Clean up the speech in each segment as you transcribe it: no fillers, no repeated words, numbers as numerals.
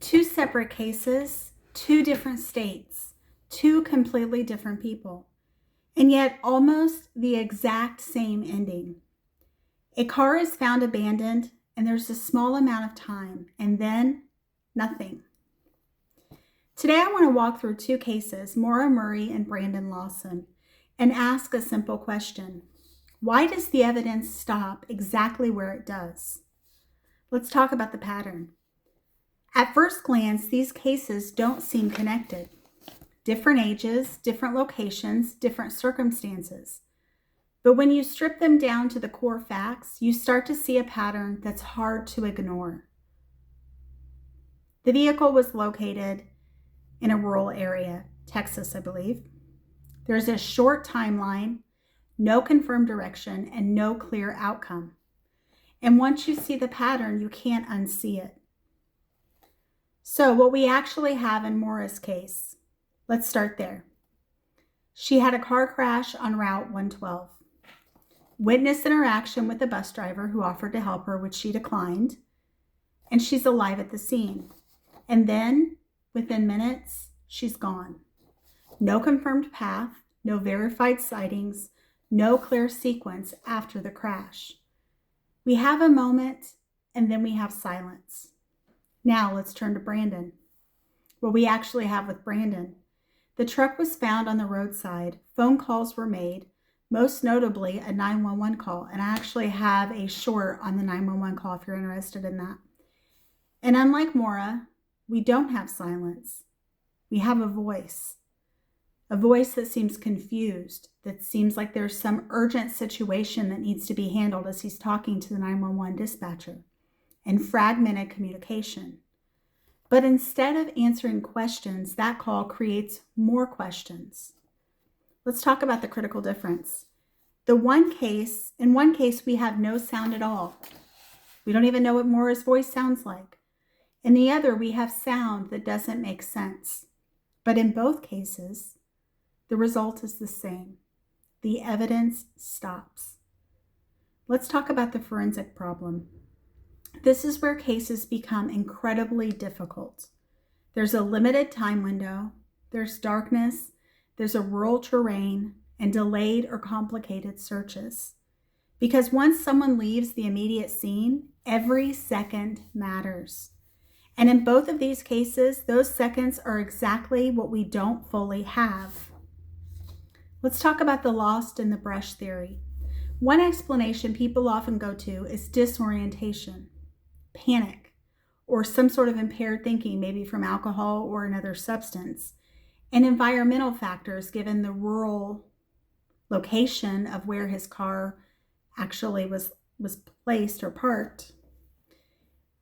Two separate cases, two different states, two completely different people, and yet almost the exact same ending. A car is found abandoned, and there's a small amount of time, and then nothing. Today, I want to walk through two cases, Maura Murray and Brandon Lawson, and ask a simple question. Why does the evidence stop exactly where it does? Let's talk about the pattern. At first glance, these cases don't seem connected. Different ages, different locations, different circumstances. But when you strip them down to the core facts, you start to see a pattern that's hard to ignore. The vehicle was located in a rural area, Texas, I believe. There's a short timeline, no confirmed direction, and no clear outcome. And once you see the pattern, you can't unsee it. So what we actually have in Maura's case, let's start there. She had a car crash on Route 112. Witnessed interaction with the bus driver who offered to help her, which she declined, and she's alive at the scene. And then, within minutes, she's gone. No confirmed path, no verified sightings, no clear sequence after the crash. We have a moment, and then we have silence. Now let's turn to Brandon. What we actually have with Brandon. The truck was found on the roadside. Phone calls were made, most notably a 911 call. And I actually have a short on the 911 call if you're interested in that. And unlike Maura, we don't have silence. We have a voice that seems confused, that seems like there's some urgent situation that needs to be handled as he's talking to the 911 dispatcher, and fragmented communication. But instead of answering questions, that call creates more questions. Let's talk about the critical difference. In one case, we have no sound at all. We don't even know what Maura's voice sounds like. In the other, we have sound that doesn't make sense. But in both cases, the result is the same. The evidence stops. Let's talk about the forensic problem. This is where cases become incredibly difficult. There's a limited time window, there's darkness, there's a rural terrain, and delayed or complicated searches. Because once someone leaves the immediate scene, every second matters. And in both of these cases, those seconds are exactly what we don't fully have. Let's talk about the lost in the brush theory. One explanation people often go to is disorientation, panic, or some sort of impaired thinking, maybe from alcohol or another substance, and environmental factors given the rural location of where his car actually was placed or parked.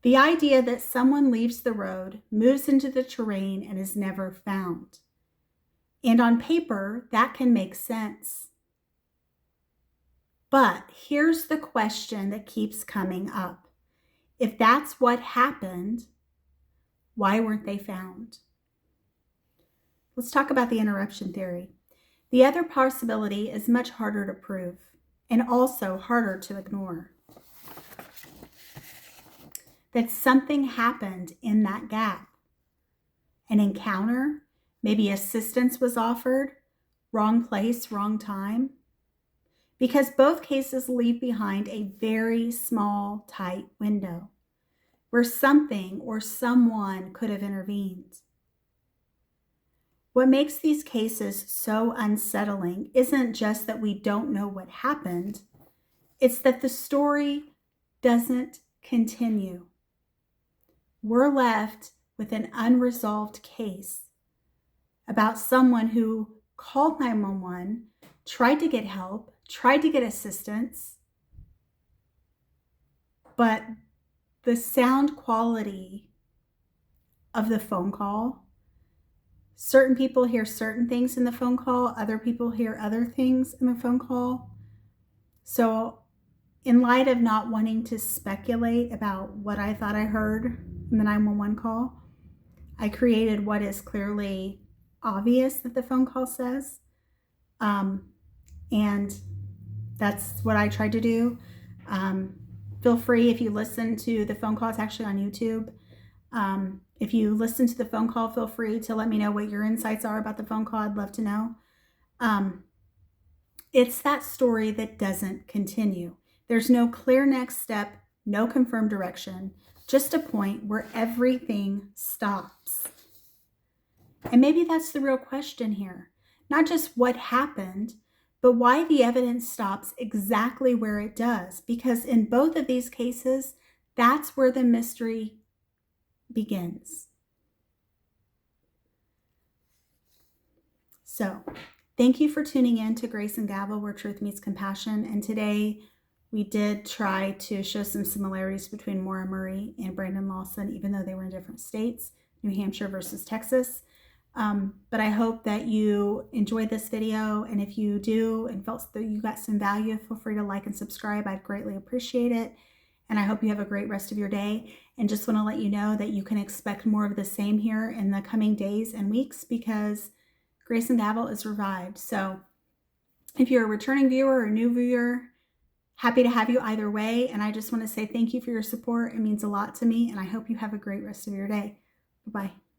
The idea that someone leaves the road, moves into the terrain, and is never found. And on paper, that can make sense. But here's the question that keeps coming up. If that's what happened, why weren't they found? Let's talk about the interruption theory. The other possibility is much harder to prove and also harder to ignore. That something happened in that gap. An encounter, maybe assistance was offered, wrong place, wrong time. Because both cases leave behind a very small, tight window where something or someone could have intervened. What makes these cases so unsettling isn't just that we don't know what happened, it's that the story doesn't continue. We're left with an unresolved case about someone who called 911, tried to get help, tried to get assistance, but the sound quality of the phone call, certain people hear certain things in the phone call, other people hear other things in the phone call. So in light of not wanting to speculate about what I thought I heard in the 911 call, I created what is clearly obvious that the phone call says. And that's what I tried to do. Feel free, if you listen to the phone call, it's actually on YouTube. If you listen to the phone call, feel free to let me know what your insights are about the phone call. I'd love to know. It's that story that doesn't continue. There's no clear next step, no confirmed direction, just a point where everything stops. And maybe that's the real question here. Not just what happened, but why the evidence stops exactly where it does. Because in both of these cases, that's where the mystery begins. So, thank you for tuning in to Grace and Gavel, where truth meets compassion. And today we did try to show some similarities between Maura Murray and Brandon Lawson, even though they were in different states, New Hampshire versus Texas. But I hope that you enjoyed this video. And if you do and felt that you got some value, feel free to like and subscribe. I'd greatly appreciate it. And I hope you have a great rest of your day. And just want to let you know that you can expect more of the same here in the coming days and weeks, because Grace and Gavel is revived. So if you're a returning viewer or a new viewer, happy to have you either way. And I just want to say thank you for your support. It means a lot to me. And I hope you have a great rest of your day. Bye-bye.